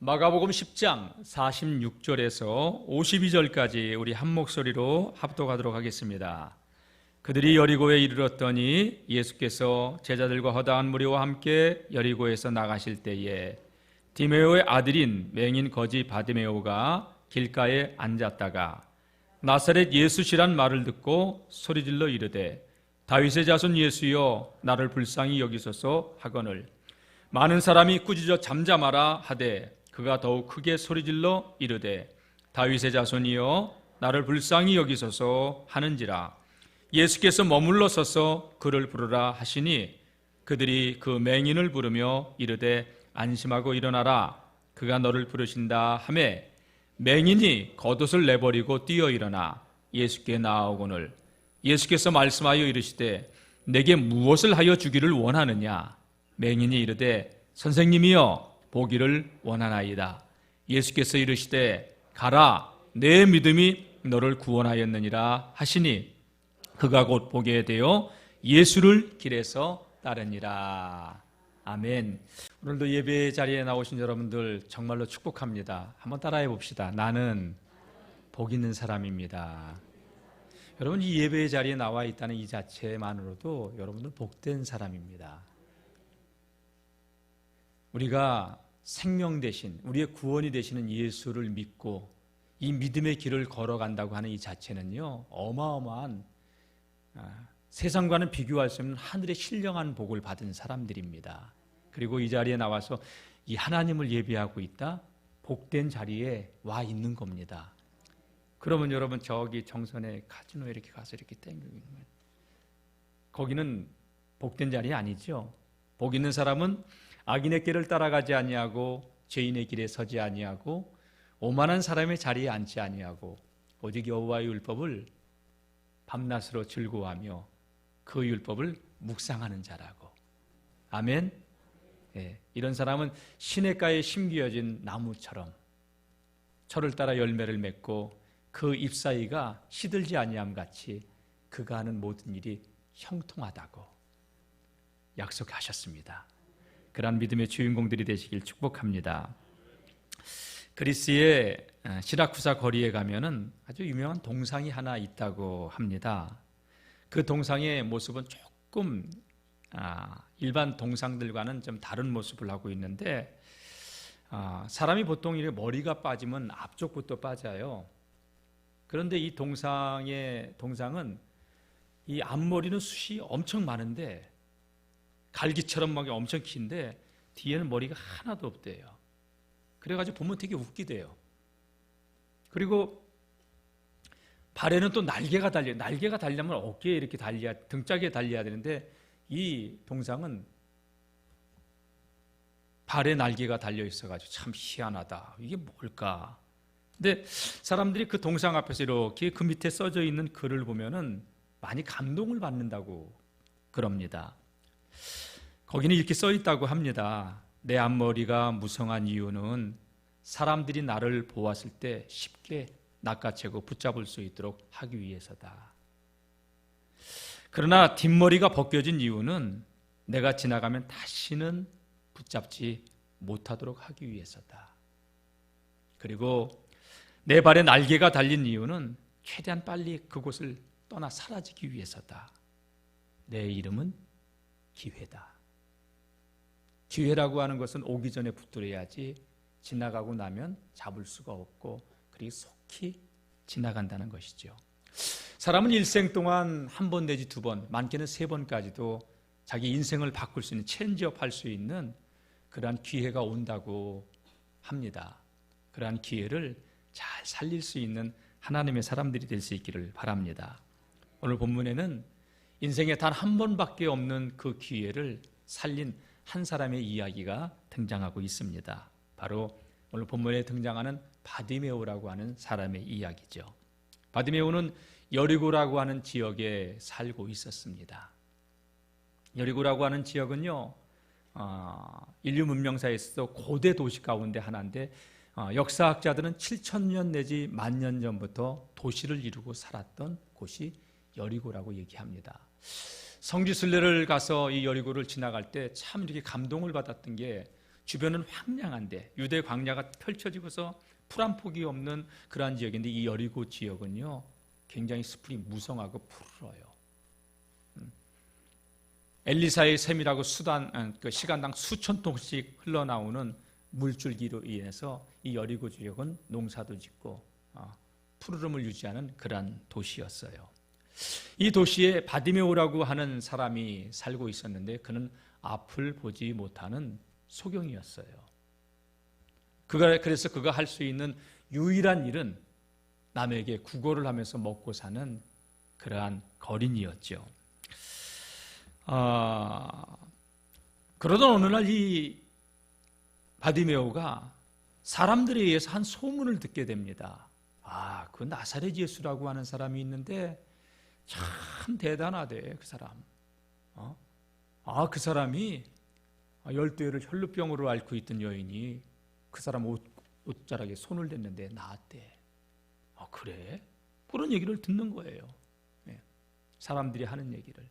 마가복음 10장 46절에서 52절까지 우리 한 목소리로 합독하도록 하겠습니다. 그들이 여리고에 이르렀더니 예수께서 제자들과 허다한 무리와 함께 여리고에서 나가실 때에 디메오의 아들인 맹인 거지 바디메오가 길가에 앉았다가 나사렛 예수시란 말을 듣고 소리질러 이르되 다윗의 자손 예수여 나를 불쌍히 여기소서 하거늘 많은 사람이 꾸짖어 잠잠하라 하되 그가 더욱 크게 소리질러 이르되 다윗의 자손이여 나를 불쌍히 여기소서 하는지라. 예수께서 머물러 서서 그를 부르라 하시니 그들이 그 맹인을 부르며 이르되 안심하고 일어나라 그가 너를 부르신다 하매 맹인이 겉옷을 내버리고 뛰어 일어나 예수께 나아오거늘 예수께서 말씀하여 이르시되 내게 무엇을 하여 주기를 원하느냐. 맹인이 이르되 선생님이여 보기를 원하나이다. 예수께서 이르시되 가라 내 믿음이 너를 구원하였느니라 하시니 그가 곧 보게 되어 예수를 길에서 따르니라. 아멘. 오늘도 예배 자리에 나오신 여러분들 정말로 축복합니다. 한번 따라해 봅시다. 나는 복 있는 사람입니다. 여러분 이 예배 자리에 나와 있다는 이 자체만으로도 여러분들 복된 사람입니다. 우리가 생명 대신 우리의 구원이 되시는 예수를 믿고 이 믿음의 길을 걸어간다고 하는 이 자체는요 어마어마한 세상과는 비교할 수 없는 하늘의 신령한 복을 받은 사람들입니다. 그리고 이 자리에 나와서 이 하나님을 예배하고 있다? 복된 자리에 와 있는 겁니다. 그러면 여러분 저기 정선에 카지노에 이렇게 가서 이렇게 땡기는 거예요. 거기는 복된 자리 아니죠. 복 있는 사람은 악인의 길을 따라가지 아니하고 죄인의 길에 서지 아니하고 오만한 사람의 자리에 앉지 아니하고 오직 여호와의 율법을 밤낮으로 즐거워하며 그 율법을 묵상하는 자라고. 아멘. 예, 이런 사람은 시냇가에 심기어진 나무처럼 철을 따라 열매를 맺고 그 잎사귀가 시들지 아니함 같이 그가 하는 모든 일이 형통하다고 약속하셨습니다. 그러한 믿음의 주인공들이 되시길 축복합니다. 그리스의 시라쿠사 거리에 가면은 아주 유명한 동상이 하나 있다고 합니다. 그 동상의 모습은 조금 일반 동상들과는 좀 다른 모습을 하고 있는데 사람이 보통 이렇게 머리가 빠지면 앞쪽부터 빠져요. 그런데 이 동상은 이 앞머리는 숱이 엄청 많은데 갈기처럼 막 엄청 긴데 뒤에는 머리가 하나도 없대요. 그래가지고 보면 되게 웃기대요. 그리고 발에는 또 날개가 달려요. 날개가 달려면 어깨에 이렇게 등짝에 달려야 되는데 이 동상은 발에 날개가 달려 있어가지고 참 희한하다. 이게 뭘까? 근데 사람들이 그 동상 앞에서 이렇게 그 밑에 써져 있는 글을 보면은 많이 감동을 받는다고 그럽니다. 거기는 이렇게 써 있다고 합니다. 내 앞머리가 무성한 이유는 사람들이 나를 보았을 때 쉽게 낚아채고 붙잡을 수 있도록 하기 위해서다. 그러나 뒷머리가 벗겨진 이유는 내가 지나가면 다시는 붙잡지 못하도록 하기 위해서다. 그리고 내 발에 날개가 달린 이유는 최대한 빨리 그곳을 떠나 사라지기 위해서다. 내 이름은 기회다. 기회라고 하는 것은 오기 전에 붙들어야지 지나가고 나면 잡을 수가 없고 그리고 속히 지나간다는 것이죠. 사람은 일생 동안 한 번 내지 두 번, 많게는 세 번까지도 자기 인생을 바꿀 수 있는 체인지업 할 수 있는 그러한 기회가 온다고 합니다. 그러한 기회를 잘 살릴 수 있는 하나님의 사람들이 될 수 있기를 바랍니다. 오늘 본문에는 인생에 단 한 번밖에 없는 그 기회를 살린 한 사람의 이야기가 등장하고 있습니다. 바로 오늘 본문에 등장하는 바디메오라고 하는 사람의 이야기죠. 바디메오는 여리고라고 하는 지역에 살고 있었습니다. 여리고라고 하는 지역은요, 인류 문명사에서 고대 도시 가운데 하나인데 역사학자들은 7,000년 내지 10,000년 전부터 도시를 이루고 살았던 곳이 여리고라고 얘기합니다. 성지순례를 가서 이 여리고를 지나갈 때 참 이렇게 감동을 받았던 게 주변은 황량한데 유대 광야가 펼쳐지고서 풀 한 폭이 없는 그러한 지역인데 이 여리고 지역은요 굉장히 숲이 무성하고 푸르러요. 엘리사의 샘이라고 시간당 수천 톤씩 흘러나오는 물줄기로 인해서 이 여리고 지역은 농사도 짓고 푸르름을 유지하는 그러한 도시였어요. 이 도시에 바디메오라고 하는 사람이 살고 있었는데 그는 앞을 보지 못하는 소경이었어요. 그래서 그가 할 수 있는 유일한 일은 남에게 구걸을 하면서 먹고 사는 그러한 거린이었죠. 그러던 어느 날 이 바디메오가 사람들에 의해서 한 소문을 듣게 됩니다. 그 나사렛 예수라고 하는 사람이 있는데 참 대단하대, 그 사람. 그 사람이 열두해를 혈루병으로 앓고 있던 여인이 그 사람 옷자락에 손을 댔는데 나았대. 그래? 그런 얘기를 듣는 거예요. 사람들이 하는 얘기를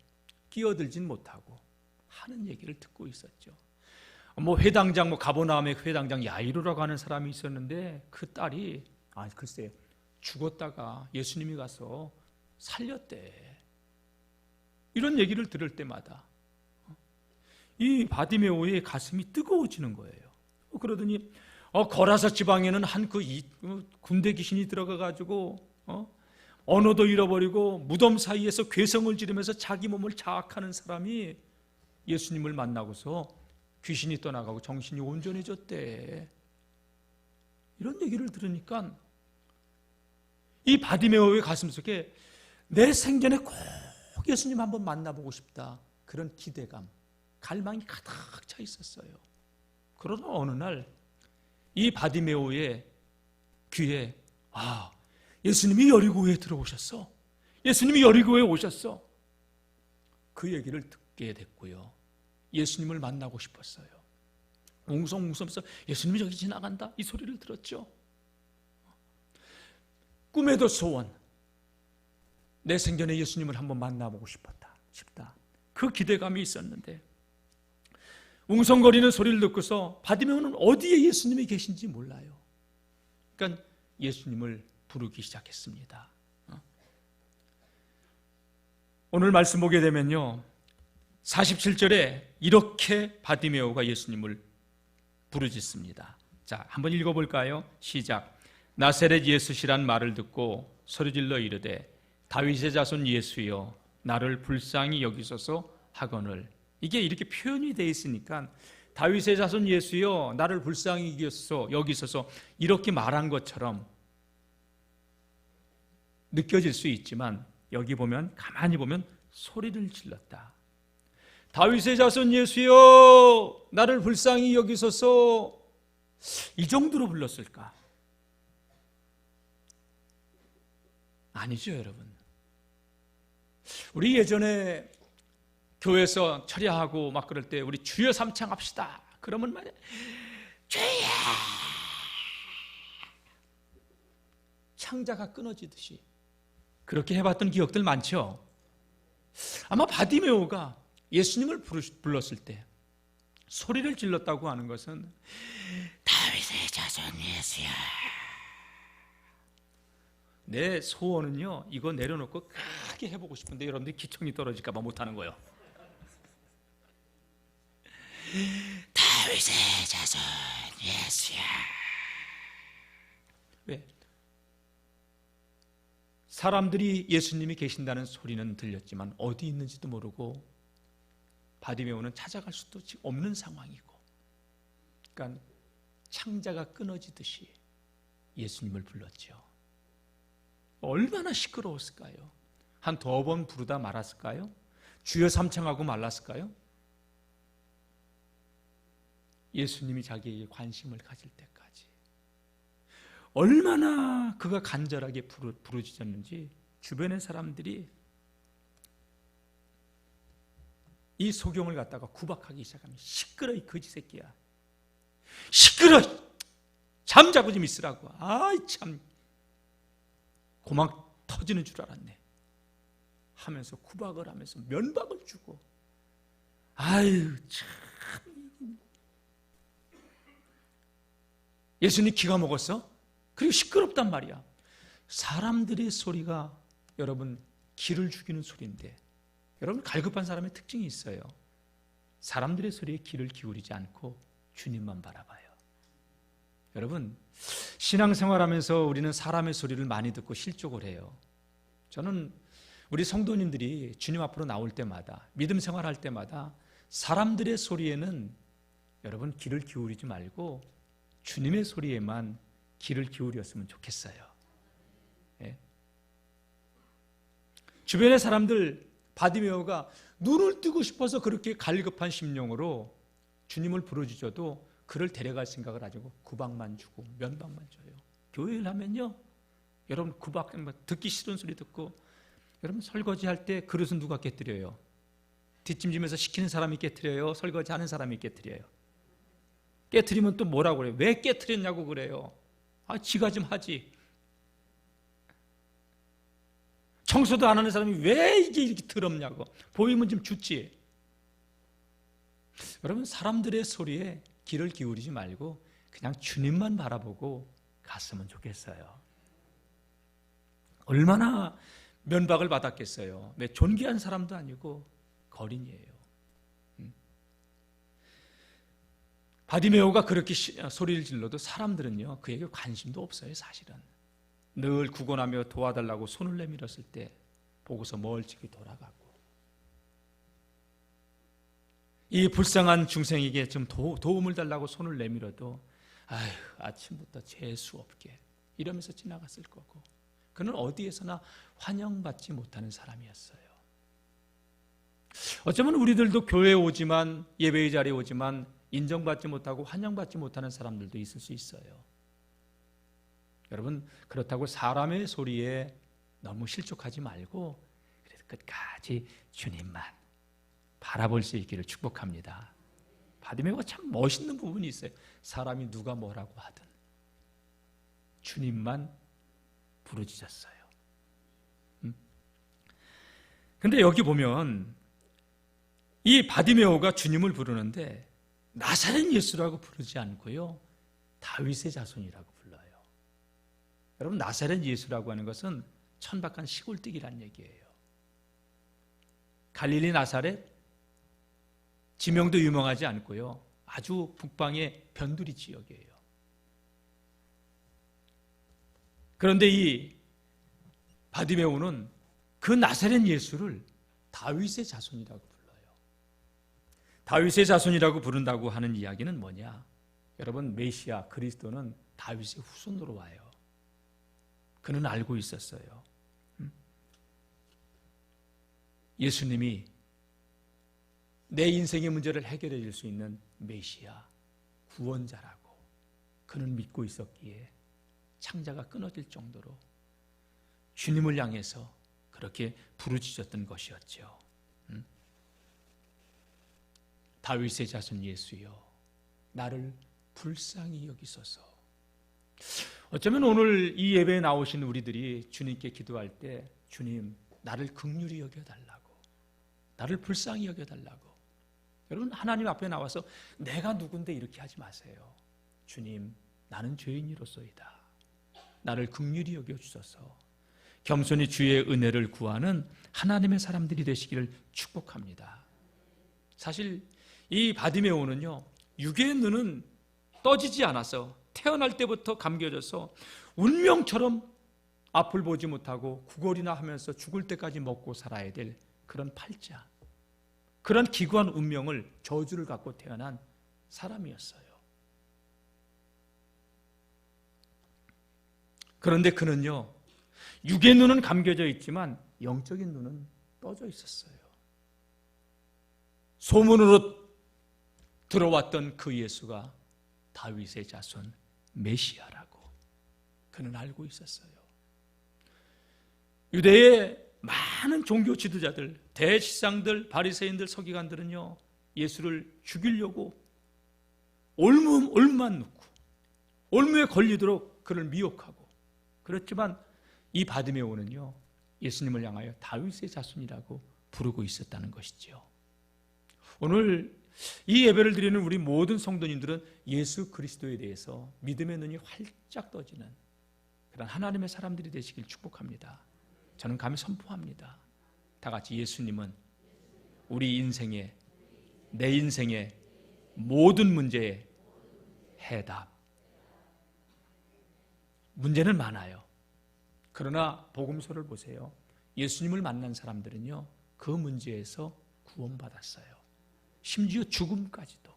끼어들진 못하고 하는 얘기를 듣고 있었죠. 회당장, 가버나움의 회당장 야이로라고 하는 사람이 있었는데 그 딸이 글쎄 죽었다가 예수님이 가서 살렸대. 이런 얘기를 들을 때마다 이 바디메오의 가슴이 뜨거워지는 거예요. 그러더니 거라사 지방에는 한 군대 귀신이 들어가가지고 언어도 잃어버리고 무덤 사이에서 괴성을 지르면서 자기 몸을 자학하는 사람이 예수님을 만나고서 귀신이 떠나가고 정신이 온전해졌대. 이런 얘기를 들으니까 이 바디메오의 가슴속에 내 생전에 꼭 예수님 한번 만나보고 싶다, 그런 기대감, 갈망이 가득 차 있었어요. 그러나 어느 날 이 바디메오의 귀에 예수님이 여리고에 들어오셨어, 예수님이 여리고에 오셨어, 그 얘기를 듣게 됐고요. 예수님을 만나고 싶었어요. 웅성웅성해서 예수님이 저기 지나간다, 이 소리를 들었죠. 꿈에도 소원, 내 생전에 예수님을 한번 만나보고 싶다. 그 기대감이 있었는데 웅성거리는 소리를 듣고서 바디메오는 어디에 예수님이 계신지 몰라요. 그러니까 예수님을 부르기 시작했습니다. 오늘 말씀 보게 되면요, 47절에 이렇게 바디메오가 예수님을 부르짖습니다. 자, 한번 읽어볼까요? 시작. 나사렛 예수시란 말을 듣고 소리질러 이르되 다윗의 자손 예수여 나를 불쌍히 여기소서 하거늘. 이게 이렇게 표현이 되어 있으니까 다윗의 자손 예수여 나를 불쌍히 여기소서 이렇게 말한 것처럼 느껴질 수 있지만 여기 보면, 가만히 보면 소리를 질렀다. 다윗의 자손 예수여 나를 불쌍히 여기소서, 이 정도로 불렀을까? 아니죠, 여러분. 우리 예전에 교회에서 철야하고 막 그럴 때 우리 주여 삼창합시다 그러면 말이야, 주여, 창자가 끊어지듯이 그렇게 해봤던 기억들 많죠. 아마 바디메오가 예수님을 불렀을 때 소리를 질렀다고 하는 것은 다윗의 자손 예수야, 내 소원은요 이거 내려놓고 크게 해보고 싶은데 여러분들이 기청이 떨어질까 봐 못하는 거예요. 다윗의 자손 예수야. 왜? 사람들이 예수님이 계신다는 소리는 들렸지만 어디 있는지도 모르고 바디메오는 찾아갈 수도 없는 상황이고, 그러니까 창자가 끊어지듯이 예수님을 불렀죠. 얼마나 시끄러웠을까요? 한 두 번 부르다 말았을까요? 주여 삼창하고 말랐을까요? 예수님이 자기에게 관심을 가질 때까지 얼마나 그가 간절하게 부르짖었는지 주변의 사람들이 이 소경을 갖다가 구박하기 시작하면, 시끄러 이 거지 새끼야, 시끄러, 잠자고 좀 있으라고, 아이 참 고막 터지는 줄 알았네 하면서 구박을 하면서 면박을 주고, 아유 참 예수님 기가 먹었어? 그리고 시끄럽단 말이야. 사람들의 소리가 여러분 기를 죽이는 소리인데, 여러분 갈급한 사람의 특징이 있어요. 사람들의 소리에 귀를 기울이지 않고 주님만 바라봐요. 여러분, 신앙생활하면서 우리는 사람의 소리를 많이 듣고 실족을 해요. 저는 우리 성도님들이 주님 앞으로 나올 때마다, 믿음 생활할 때마다 사람들의 소리에는 여러분 귀를 기울이지 말고 주님의 소리에만 귀를 기울였으면 좋겠어요. 예? 주변의 사람들, 바디메오가 눈을 뜨고 싶어서 그렇게 갈급한 심령으로 주님을 부르짖어도 그를 데려갈 생각을 가지고 구박만 주고 면박만 줘요. 교회를 하면요, 여러분 구박, 듣기 싫은 소리 듣고, 여러분 설거지할 때 그릇은 누가 깨뜨려요? 뒷짐지면서 시키는 사람이 깨뜨려요? 설거지하는 사람이 깨뜨려요? 깨뜨리면 또 뭐라고 그래요? 왜 깨뜨렸냐고 그래요? 아, 지가 좀 하지. 청소도 안 하는 사람이 왜 이게 이렇게 더럽냐고. 보이면 좀 줍지. 여러분, 사람들의 소리에 귀를 기울이지 말고 그냥 주님만 바라보고 갔으면 좋겠어요. 얼마나 면박을 받았겠어요. 왜 존귀한 사람도 아니고 거린이에요. 바디메오가 그렇게 소리를 질러도 사람들은요, 그에게 관심도 없어요. 사실은 늘 구걸하며 도와달라고 손을 내밀었을 때 보고서 멀찍이 돌아가고, 이 불쌍한 중생에게 좀 도움을 달라고 손을 내밀어도 아휴, 아침부터 재수 없게 이러면서 지나갔을 거고, 그는 어디에서나 환영받지 못하는 사람이었어요. 어쩌면 우리들도 교회에 오지만, 예배의 자리에 오지만 인정받지 못하고 환영받지 못하는 사람들도 있을 수 있어요. 여러분, 그렇다고 사람의 소리에 너무 실족하지 말고 그래도 끝까지 주님만 바라볼 수 있기를 축복합니다. 바디메오가 참 멋있는 부분이 있어요. 사람이 누가 뭐라고 하든 주님만 부르짖었어요. 근데 여기 보면 이 바디메오가 주님을 부르는데 나사렛 예수라고 부르지 않고요, 다윗의 자손이라고 불러요. 여러분, 나사렛 예수라고 하는 것은 천박한 시골뜨기란 얘기예요. 갈릴리 나사렛, 지명도 유명하지 않고요, 아주 북방의 변두리 지역이에요. 그런데 이 바디메오는 그 나사렛 예수를 다윗의 자손이라고 불러요. 다윗의 자손이라고 부른다고 하는 이야기는 뭐냐? 여러분, 메시아 그리스도는 다윗의 후손으로 와요. 그는 알고 있었어요. 예수님이 내 인생의 문제를 해결해 줄 수 있는 메시아, 구원자라고 그는 믿고 있었기에 창자가 끊어질 정도로 주님을 향해서 그렇게 부르짖었던 것이었죠. 다윗의 자손 예수여, 나를 불쌍히 여기소서. 어쩌면 오늘 이 예배에 나오신 우리들이 주님께 기도할 때, 주님, 나를 긍휼히 여겨달라고, 나를 불쌍히 여겨달라고. 여러분, 하나님 앞에 나와서 내가 누군데 이렇게 하지 마세요. 주님, 나는 죄인이로소이다. 나를 긍휼히 여겨주소서. 겸손히 주의 은혜를 구하는 하나님의 사람들이 되시기를 축복합니다. 사실 이 바디메오는요, 육의 눈은 떠지지 않아서 태어날 때부터 감겨져서 운명처럼 앞을 보지 못하고 구걸이나 하면서 죽을 때까지 먹고 살아야 될 그런 팔자, 그런 기구한 운명을, 저주를 갖고 태어난 사람이었어요. 그런데 그는요, 육의 눈은 감겨져 있지만 영적인 눈은 떠져 있었어요. 소문으로 들어왔던 그 예수가 다윗의 자손 메시아라고 그는 알고 있었어요. 유대의 많은 종교 지도자들, 대지상들, 바리새인들, 서기관들은요, 예수를 죽이려고 올무만 놓고 올무에 걸리도록 그를 미혹하고, 그렇지만 이 바디메오는요, 예수님을 향하여 다윗의 자손이라고 부르고 있었다는 것이죠. 오늘 이 예배를 드리는 우리 모든 성도님들은 예수 그리스도에 대해서 믿음의 눈이 활짝 떠지는 그런 하나님의 사람들이 되시길 축복합니다. 저는 감히 선포합니다. 다 같이 예수님은 우리 인생의, 내 인생의 모든 문제의 해답. 문제는 많아요. 그러나 복음서를 보세요. 예수님을 만난 사람들은요, 그 문제에서 구원받았어요. 심지어 죽음까지도.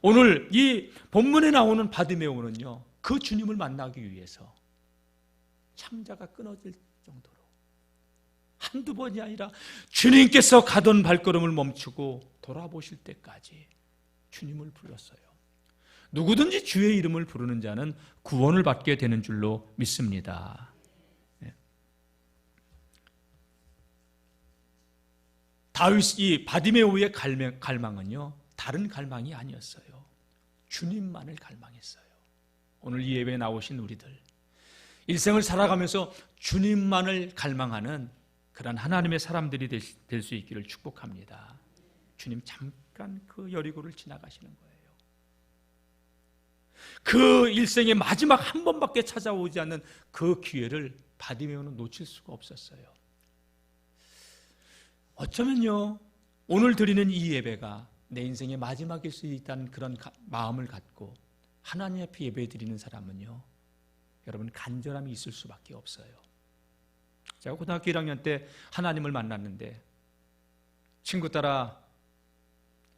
오늘 이 본문에 나오는 바디메오는요, 그 주님을 만나기 위해서 창자가 끊어질 정도로 한두 번이 아니라 주님께서 가던 발걸음을 멈추고 돌아보실 때까지 주님을 불렀어요. 누구든지 주의 이름을 부르는 자는 구원을 받게 되는 줄로 믿습니다. 다윗이 바디메오의 갈망은요, 다른 갈망이 아니었어요. 주님만을 갈망했어요. 오늘 이 예배에 나오신 우리들, 일생을 살아가면서 주님만을 갈망하는 그런 하나님의 사람들이 될 수 있기를 축복합니다. 주님 잠깐 그 여리고를 지나가시는 거예요. 그 일생의 마지막 한 번밖에 찾아오지 않는 그 기회를 바디메오는 놓칠 수가 없었어요. 어쩌면요, 오늘 드리는 이 예배가 내 인생의 마지막일 수 있다는 그런 마음을 갖고 하나님 앞에 예배 드리는 사람은요, 여러분 간절함이 있을 수밖에 없어요. 제가 고등학교 1학년 때 하나님을 만났는데 친구 따라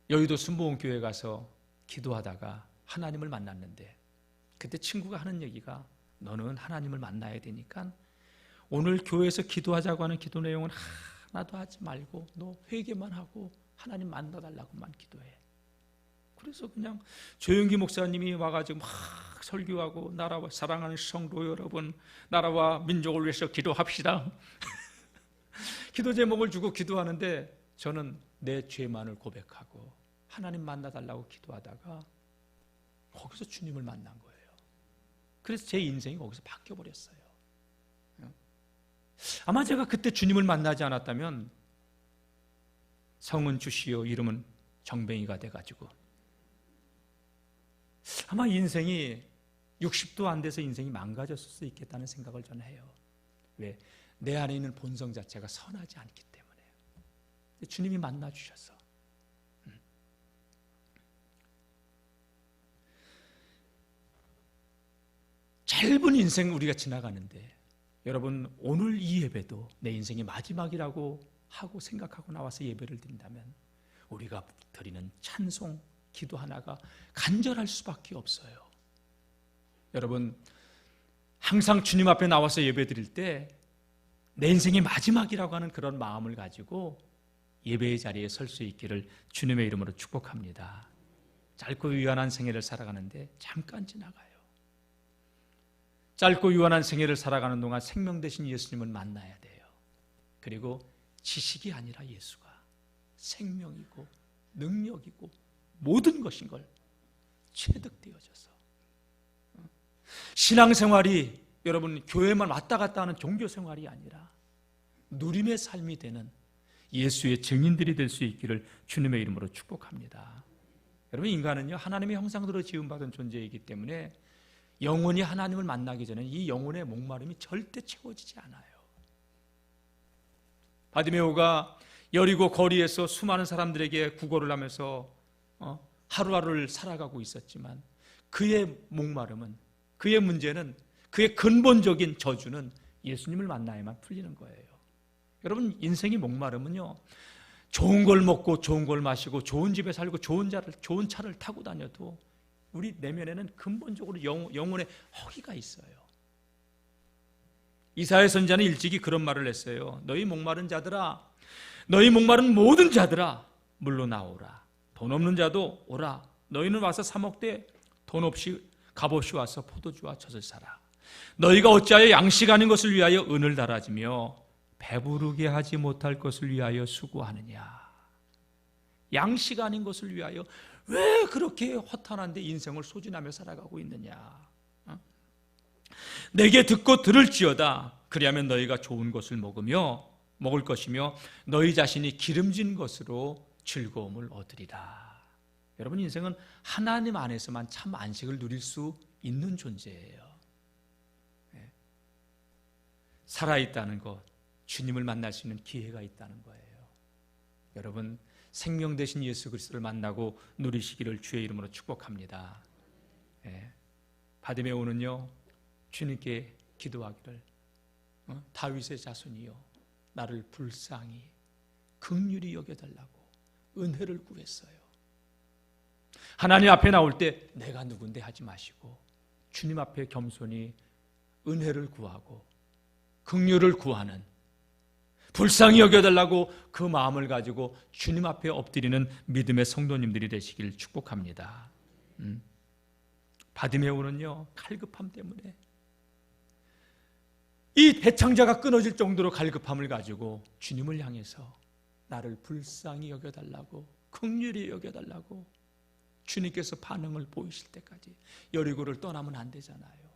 여의도 순복음교회 가서 기도하다가 하나님을 만났는데, 그때 친구가 하는 얘기가, 너는 하나님을 만나야 되니까 오늘 교회에서 기도하자고 하는 기도 내용은 하나도 하지 말고 너 회개만 하고 하나님 만나달라고만 기도해. 그래서 그냥 조영기 목사님이 와가지고 막 설교하고, 나라와 사랑하는 성도 여러분, 나라와 민족을 위해서 기도합시다. 기도 제목을 주고 기도하는데 저는 내 죄만을 고백하고 하나님 만나달라고 기도하다가 거기서 주님을 만난 거예요. 그래서 제 인생이 거기서 바뀌어버렸어요. 아마 제가 그때 주님을 만나지 않았다면 성은 주시오, 이름은 정뱅이가 돼가지고 아마 인생이 60도 안 돼서 인생이 망가졌을 수 있겠다는 생각을 저는 해요. 왜? 내 안에 있는 본성 자체가 선하지 않기 때문에. 주님이 만나 주셔서. 짧은 인생 우리가 지나가는데, 여러분 오늘 이 예배도 내 인생의 마지막이라고 하고 생각하고 나와서 예배를 드린다면 우리가 드리는 찬송, 기도 하나가 간절할 수밖에 없어요. 여러분 항상 주님 앞에 나와서 예배 드릴 때 내 인생의 마지막이라고 하는 그런 마음을 가지고 예배의 자리에 설 수 있기를 주님의 이름으로 축복합니다. 짧고 유한한 생애를 살아가는데 잠깐 지나가요. 짧고 유한한 생애를 살아가는 동안 생명 되신 예수님을 만나야 돼요. 그리고 지식이 아니라 예수가 생명이고 능력이고 모든 것인 걸 체득되어져서, 신앙생활이 여러분 교회만 왔다 갔다 하는 종교생활이 아니라 누림의 삶이 되는 예수의 증인들이 될 수 있기를 주님의 이름으로 축복합니다. 여러분 인간은요, 하나님의 형상대로 지음받은 존재이기 때문에 영혼이 하나님을 만나기 전에 이 영혼의 목마름이 절대 채워지지 않아요. 바디메오가 여리고 거리에서 수많은 사람들에게 구걸을 하면서 하루하루를 살아가고 있었지만 그의 목마름은, 그의 문제는, 그의 근본적인 저주는 예수님을 만나야만 풀리는 거예요. 여러분 인생의 목마름은요, 좋은 걸 먹고 좋은 걸 마시고 좋은 집에 살고 좋은 차를 타고 다녀도 우리 내면에는 근본적으로 영혼의 허기가 있어요. 이사야 선지자는 일찍이 그런 말을 했어요. 너희 목마른 자들아, 너희 목마른 모든 자들아, 물로 나오라. 돈 없는 자도 오라. 너희는 와서 사 먹되 돈 없이 값없이 와서 포도주와 젖을 사라. 너희가 어찌하여 양식 아닌 것을 위하여 은을 달아지며 배부르게 하지 못할 것을 위하여 수고하느냐. 양식 아닌 것을 위하여 왜 그렇게 허탄한데 인생을 소진하며 살아가고 있느냐. 내게 듣고 들을지어다. 그리하면 너희가 좋은 것을 먹으며 먹을 것이며 너희 자신이 기름진 것으로 즐거움을 얻으리라. 여러분, 인생은 하나님 안에서만 참 안식을 누릴 수 있는 존재예요. 살아있다는 것, 주님을 만날 수 있는 기회가 있다는 거예요. 여러분, 생명 되신 예수 그리스도를 만나고 누리시기를 주의 이름으로 축복합니다. 바디메오는요, 주님께 기도하기를 다윗의 자손이여 나를 불쌍히 긍휼히 여겨달라고 은혜를 구했어요. 하나님 앞에 나올 때 내가 누군데 하지 마시고 주님 앞에 겸손히 은혜를 구하고 긍휼을 구하는, 불쌍히 여겨달라고 그 마음을 가지고 주님 앞에 엎드리는 믿음의 성도님들이 되시길 축복합니다. 바디메오는요, 갈급함 때문에 이 배창자가 끊어질 정도로 갈급함을 가지고 주님을 향해서 나를 불쌍히 여겨달라고, 긍휼히 여겨달라고 주님께서 반응을 보이실 때까지 여리고를 떠나면 안 되잖아요.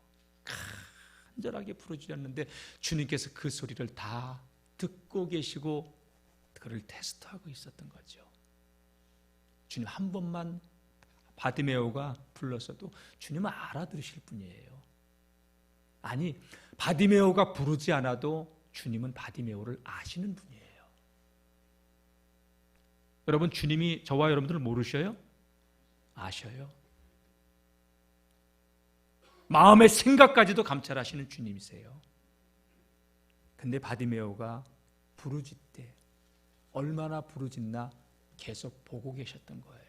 간절하게 부르짖었는데 주님께서 그 소리를 다 듣고 계시고 그를 테스트하고 있었던 거죠. 주님 한 번만 바디메오가 불렀어도 주님은 알아들으실 분이에요. 아니, 바디메오가 부르지 않아도 주님은 바디메오를 아시는 분이에요. 여러분, 주님이 저와 여러분들을 모르셔요? 아셔요. 마음의 생각까지도 감찰하시는 주님이세요. 근데 바디메오가 부르짖되 얼마나 부르짖나 계속 보고 계셨던 거예요.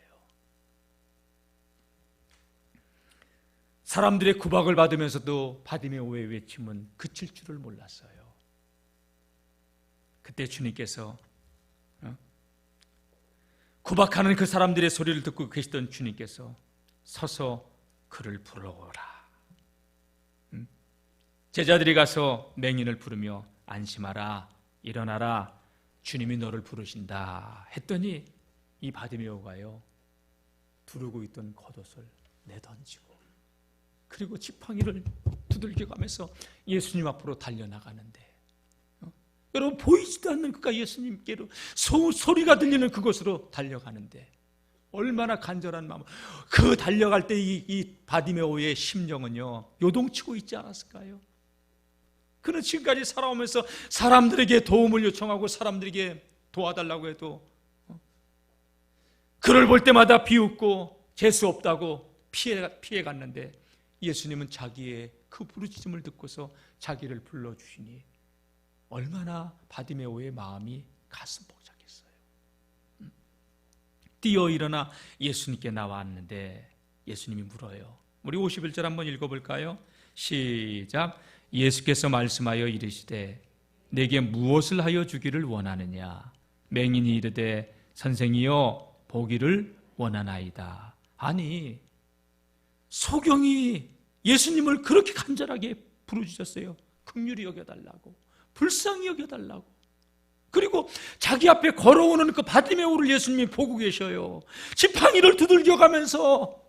사람들의 구박을 받으면서도 바디메오의 외침은 그칠 줄을 몰랐어요. 그때 주님께서 구박하는 그 사람들의 소리를 듣고 계시던 주님께서 서서 그를 불러오라. 제자들이 가서 맹인을 부르며 안심하라, 일어나라, 주님이 너를 부르신다 했더니 이 바디메오가요, 두르고 있던 겉옷을 내던지고 그리고 지팡이를 두들겨 가면서 예수님 앞으로 달려나가는데, 여러분, 보이지도 않는 그가 예수님께로 소리가 들리는 그곳으로 달려가는데 얼마나 간절한 마음, 그 달려갈 때 이 바디메오의 심정은요, 요동치고 있지 않았을까요? 그는 지금까지 살아오면서 사람들에게 도움을 요청하고 사람들에게 도와달라고 해도 그를 볼 때마다 비웃고 재수 없다고 피해 갔는데 예수님은 자기의 그 부르짖음을 듣고서 자기를 불러주시니 얼마나 바디메오의 마음이 가슴 벅찼겠어요. 뛰어 일어나 예수님께 나왔는데 예수님이 물어요. 우리 51절 한번 읽어볼까요? 시작. 예수께서 말씀하여 이르시되 내게 무엇을 하여 주기를 원하느냐? 맹인이 이르되 선생이여 보기를 원하나이다. 아니, 소경이 예수님을 그렇게 간절하게 부르짖었어요. 긍휼히 여겨달라고, 불쌍히 여겨달라고. 그리고 자기 앞에 걸어오는 그 바디메오를 예수님이 보고 계셔요. 지팡이를 두들겨 가면서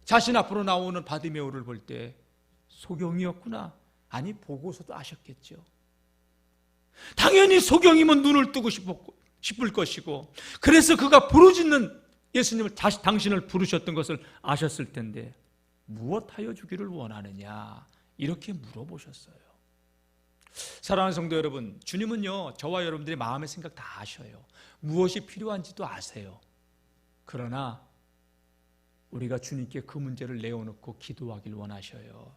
자신 앞으로 나오는 바디메오를 볼 때 소경이었구나. 아니, 보고서도 아셨겠죠. 당연히 소경이면 눈을 뜨고 싶을 것이고, 그래서 그가 부르짖는 예수님을 다시 당신을 부르셨던 것을 아셨을 텐데 무엇하여 주기를 원하느냐 이렇게 물어보셨어요. 사랑하는 성도 여러분, 주님은요, 저와 여러분들의 마음의 생각 다 아셔요. 무엇이 필요한지도 아세요. 그러나 우리가 주님께 그 문제를 내어놓고 기도하길 원하셔요.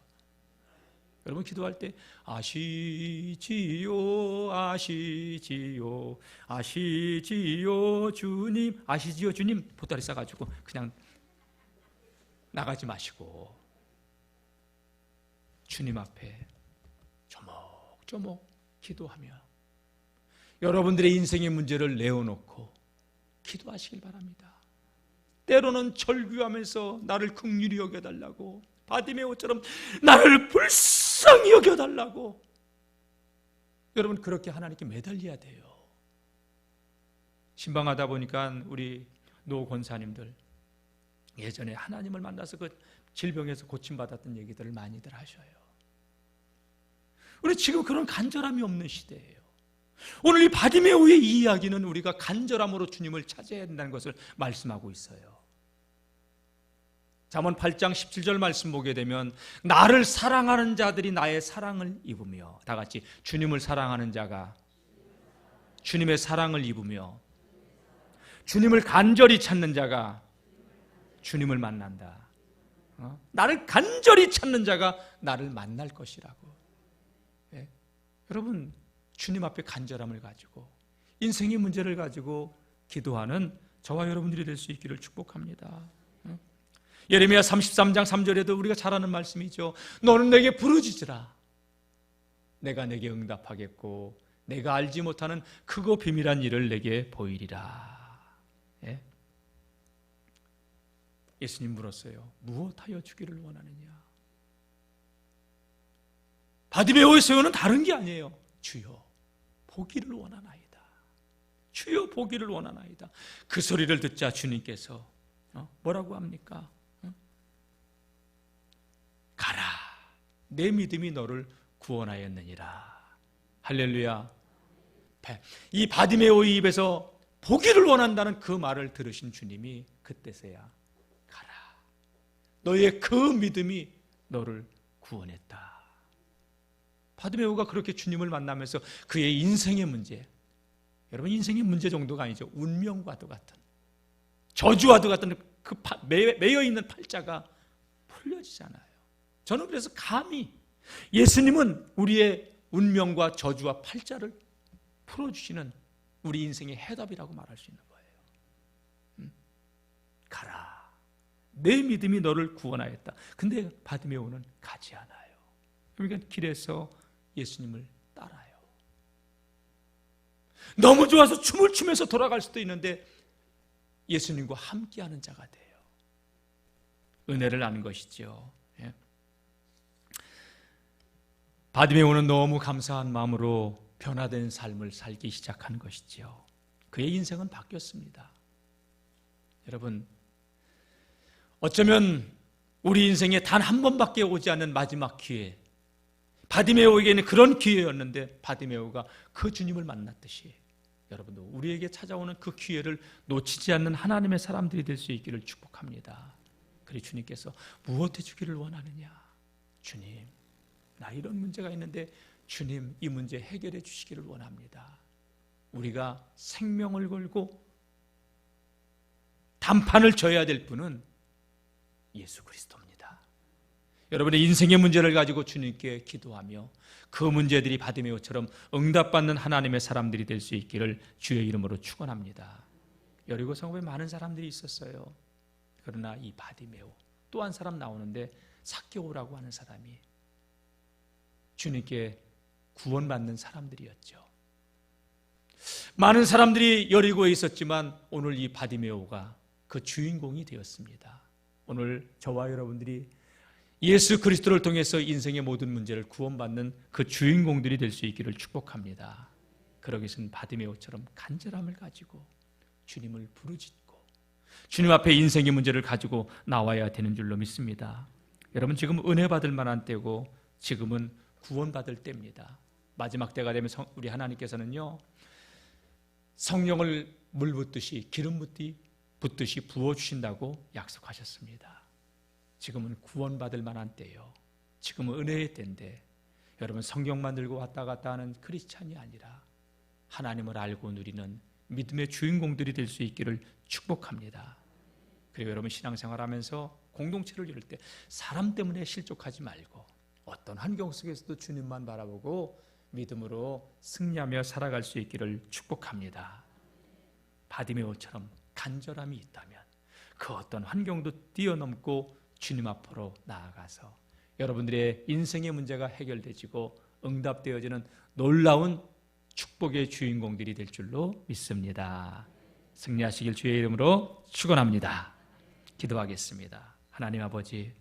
여러분, 기도할 때 아시지요, 아시지요, 아시지요 주님, 아시지요 주님 보따리 싸가지고 그냥 나가지 마시고 주님 앞에 조목조목 기도하며 여러분들의 인생의 문제를 내어놓고 기도하시길 바랍니다. 때로는 절규하면서 나를 긍휼히 여겨달라고, 바디메오처럼 나를 불쌍히 여겨달라고, 여러분 그렇게 하나님께 매달려야 돼요. 신방하다 보니까 우리 노 권사님들 예전에 하나님을 만나서 그 질병에서 고침받았던 얘기들을 많이들 하셔요. 우리 지금 그런 간절함이 없는 시대예요. 오늘 이 바디메오의 이 이야기는 우리가 간절함으로 주님을 찾아야 된다는 것을 말씀하고 있어요. 잠언 8장 17절 말씀 보게 되면 나를 사랑하는 자들이 나의 사랑을 입으며, 다 같이 주님을 사랑하는 자가 주님의 사랑을 입으며 주님을 간절히 찾는 자가 주님을 만난다. 나를 간절히 찾는 자가 나를 만날 것이라고. 네. 여러분, 주님 앞에 간절함을 가지고 인생의 문제를 가지고 기도하는 저와 여러분들이 될 수 있기를 축복합니다. 예레미야 33장 3절에도 우리가 잘 아는 말씀이죠. 너는 내게 부르짖으라. 내가 내게 응답하겠고 내가 알지 못하는 크고 비밀한 일을 내게 보이리라. 예? 예수님 물었어요. 무엇하여 주기를 원하느냐? 바디메오의 소원은 다른 게 아니에요. 주여 보기를 원하나이다. 주여 보기를 원하나이다. 그 소리를 듣자 주님께서 뭐라고 합니까? 가라, 내 믿음이 너를 구원하였느니라. 할렐루야. 이 바디메오의 입에서 보기를 원한다는 그 말을 들으신 주님이 그때서야 가라, 너의 그 믿음이 너를 구원했다. 바디메오가 그렇게 주님을 만나면서 그의 인생의 문제, 여러분 인생의 문제 정도가 아니죠. 운명과도 같은, 저주와도 같은 그 매여있는 팔자가 풀려지잖아요. 저는 그래서 감히 예수님은 우리의 운명과 저주와 팔자를 풀어주시는 우리 인생의 해답이라고 말할 수 있는 거예요. 가라, 내 믿음이 너를 구원하였다. 근데 바디메오는 가지 않아요. 그러니까 길에서 예수님을 따라요. 너무 좋아서 춤을 추면서 돌아갈 수도 있는데 예수님과 함께하는 자가 돼요. 은혜를 아는 것이죠. 예. 바디메오는 너무 감사한 마음으로 변화된 삶을 살기 시작한 것이죠. 그의 인생은 바뀌었습니다. 여러분, 어쩌면 우리 인생에 단 한 번밖에 오지 않는 마지막 기회, 바디메오에게는 그런 기회였는데 바디메오가 그 주님을 만났듯이 여러분도 우리에게 찾아오는 그 기회를 놓치지 않는 하나님의 사람들이 될 수 있기를 축복합니다. 그리고 주님께서 무엇해 주기를 원하느냐? 주님, 나 이런 문제가 있는데 주님 이 문제 해결해 주시기를 원합니다. 우리가 생명을 걸고 단판을 져야 될 분은 예수 그리스도입니다. 여러분의 인생의 문제를 가지고 주님께 기도하며 그 문제들이 바디메오처럼 응답받는 하나님의 사람들이 될 수 있기를 주의 이름으로 축원합니다. 여리고 성읍에 많은 사람들이 있었어요. 그러나 이 바디메오, 또 한 사람 나오는데 삭개오라고 하는 사람이 주님께 구원받는 사람들이었죠. 많은 사람들이 여리고에 있었지만 오늘 이 바디메오가 그 주인공이 되었습니다. 오늘 저와 여러분들이 예수 그리스도를 통해서 인생의 모든 문제를 구원받는 그 주인공들이 될 수 있기를 축복합니다. 그러기 위해서는 바디메오처럼 간절함을 가지고 주님을 부르짖고 주님 앞에 인생의 문제를 가지고 나와야 되는 줄로 믿습니다. 여러분, 지금 은혜 받을 만한 때고 지금은 구원받을 때입니다. 마지막 때가 되면 우리 하나님께서는요, 성령을 물 붓듯이 기름 붓듯이 부어주신다고 약속하셨습니다. 지금은 구원받을 만한 때요, 지금은 은혜의 때인데 여러분, 성경만 들고 왔다 갔다 하는 크리스찬이 아니라 하나님을 알고 누리는 믿음의 주인공들이 될 수 있기를 축복합니다. 그리고 여러분, 신앙생활하면서 공동체를 이룰 때 사람 때문에 실족하지 말고 어떤 환경 속에서도 주님만 바라보고 믿음으로 승리하며 살아갈 수 있기를 축복합니다. 바디메오처럼 간절함이 있다면 그 어떤 환경도 뛰어넘고 주님 앞으로 나아가서 여러분들의 인생의 문제가 해결되지고 응답되어지는 놀라운 축복의 주인공들이 될 줄로 믿습니다. 승리하시길 주의 이름으로 축원합니다. 기도하겠습니다. 하나님 아버지,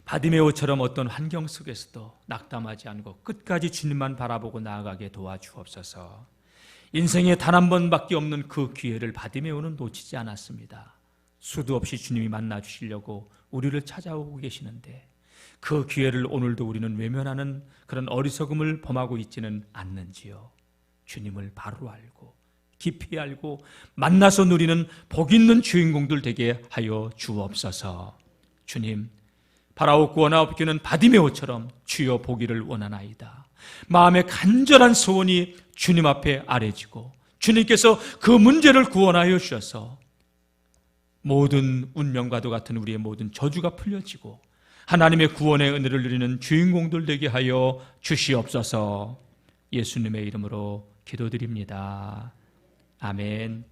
바디메오처럼 어떤 환경 속에서도 낙담하지 않고 끝까지 주님만 바라보고 나아가게 도와주옵소서. 인생에 단 한 번밖에 없는 그 기회를 바디메오는 놓치지 않았습니다. 수도 없이 주님이 만나 주시려고 우리를 찾아오고 계시는데 그 기회를 오늘도 우리는 외면하는 그런 어리석음을 범하고 있지는 않는지요. 주님을 바로 알고 깊이 알고 만나서 누리는 복 있는 주인공들 되게 하여 주옵소서. 주님, 바라옵고 원하옵기는 바디메오처럼 주여 보기를 원하나이다. 마음의 간절한 소원이 주님 앞에 아뢰지고 주님께서 그 문제를 구원하여 주셔서 모든 운명과도 같은 우리의 모든 저주가 풀려지고 하나님의 구원의 은혜를 누리는 주인공들 되게 하여 주시옵소서. 예수님의 이름으로 기도드립니다. 아멘.